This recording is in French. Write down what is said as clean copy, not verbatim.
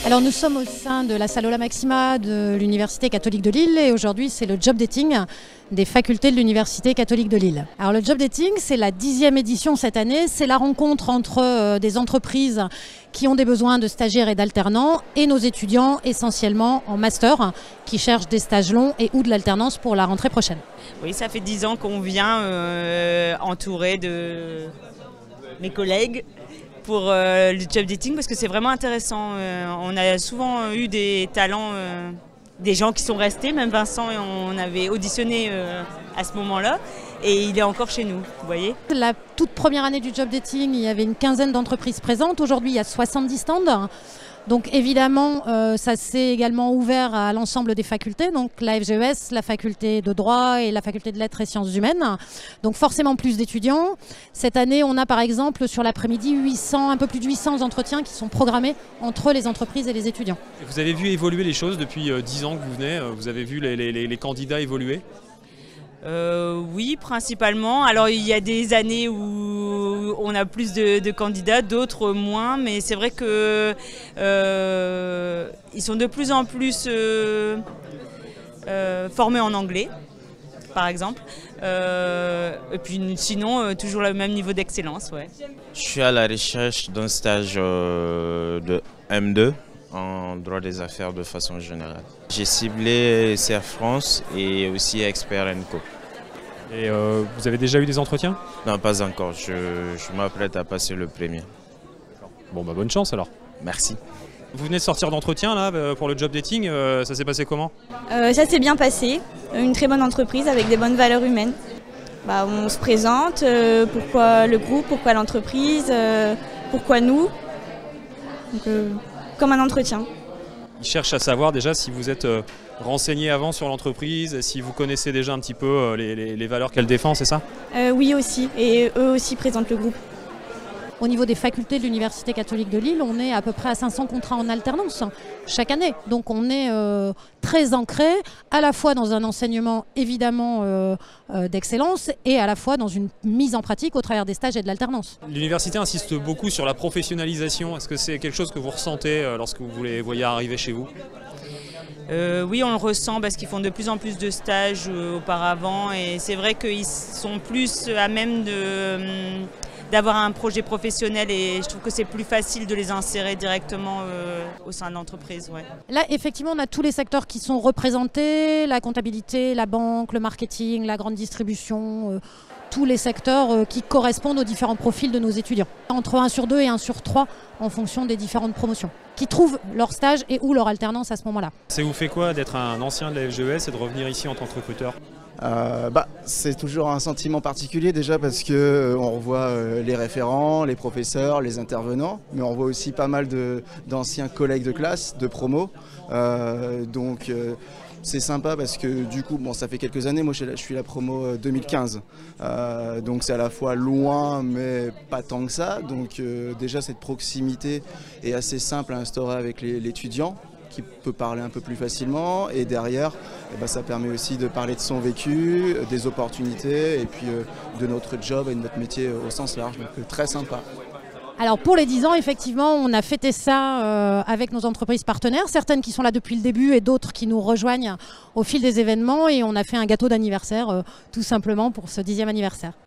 Alors nous sommes au sein de la salle Ola Maxima de l'Université catholique de Lille et aujourd'hui c'est le job dating des facultés de l'Université catholique de Lille. Alors le job dating, c'est la 10e édition cette année, c'est la rencontre entre des entreprises qui ont des besoins de stagiaires et d'alternants et nos étudiants essentiellement en master qui cherchent des stages longs et ou de l'alternance pour la rentrée prochaine. Oui, ça fait 10 ans qu'on vient entouré de mes collègues pour le job dating parce que c'est vraiment intéressant. On a souvent eu des talents, des gens qui sont restés, même Vincent, et on avait auditionné à ce moment-là et il est encore chez nous, vous voyez. La toute première année du job dating, il y avait une quinzaine d'entreprises présentes. Aujourd'hui, il y a 70 stands. Donc évidemment, ça s'est également ouvert à l'ensemble des facultés, donc la FGES, la faculté de droit et la faculté de lettres et sciences humaines. Donc forcément plus d'étudiants. Cette année, on a par exemple sur l'après-midi un peu plus de 800 entretiens qui sont programmés entre les entreprises et les étudiants. Vous avez vu évoluer les choses depuis 10 ans que vous venez, vous avez vu les candidats évoluer ? Oui, principalement. Alors il y a des années où on a plus de candidats, d'autres moins, mais c'est vrai que ils sont de plus en plus formés en anglais, par exemple. Et puis sinon, toujours le même niveau d'excellence. Ouais. Je suis à la recherche d'un stage de M2 en droit des affaires de façon générale. J'ai ciblé CR France et aussi Expert & Co. Et vous avez déjà eu des entretiens ? Non, pas encore. Je m'apprête à passer le premier. Bon, bah bonne chance alors. Merci. Vous venez de sortir d'entretien là pour le job dating, ça s'est passé comment ? Ça s'est bien passé, une très bonne entreprise avec des bonnes valeurs humaines. On se présente, pourquoi le groupe, pourquoi l'entreprise, pourquoi nous. Donc, comme un entretien. Ils cherchent à savoir déjà si vous êtes renseigné avant sur l'entreprise, si vous connaissez déjà un petit peu les valeurs qu'elle défend, c'est ça ? Oui aussi, et eux aussi présentent le groupe. Au niveau des facultés de l'Université catholique de Lille, on est à peu près à 500 contrats en alternance chaque année. Donc on est très ancré à la fois dans un enseignement évidemment d'excellence et à la fois dans une mise en pratique au travers des stages et de l'alternance. L'université insiste beaucoup sur la professionnalisation. Est-ce que c'est quelque chose que vous ressentez lorsque vous les voyez arriver chez vous ? Oui, on le ressent parce qu'ils font de plus en plus de stages auparavant et c'est vrai qu'ils sont plus à même d'avoir un projet professionnel et je trouve que c'est plus facile de les insérer directement au sein de l'entreprise. Ouais. Là, effectivement, on a tous les secteurs qui sont représentés, la comptabilité, la banque, le marketing, la grande distribution, tous les secteurs qui correspondent aux différents profils de nos étudiants. Entre 1 sur 2 et 1 sur 3 en fonction des différentes promotions, qui trouvent leur stage et ou leur alternance à ce moment-là. Ça vous fait quoi d'être un ancien de la FGES et de revenir ici en tant que recruteur ? C'est toujours un sentiment particulier déjà parce qu'on revoit les référents, les professeurs, les intervenants, mais on voit aussi pas mal d'anciens collègues de classe, de promo. C'est sympa parce que du coup, ça fait quelques années, moi je suis la promo 2015, donc c'est à la fois loin mais pas tant que ça, donc déjà cette proximité est assez simple à instaurer avec l'étudiant qui peut parler un peu plus facilement et derrière ça permet aussi de parler de son vécu, des opportunités et puis de notre job et de notre métier au sens large, donc très sympa. Alors pour les 10 ans, effectivement, on a fêté ça avec nos entreprises partenaires, certaines qui sont là depuis le début et d'autres qui nous rejoignent au fil des événements et on a fait un gâteau d'anniversaire tout simplement pour ce 10e anniversaire.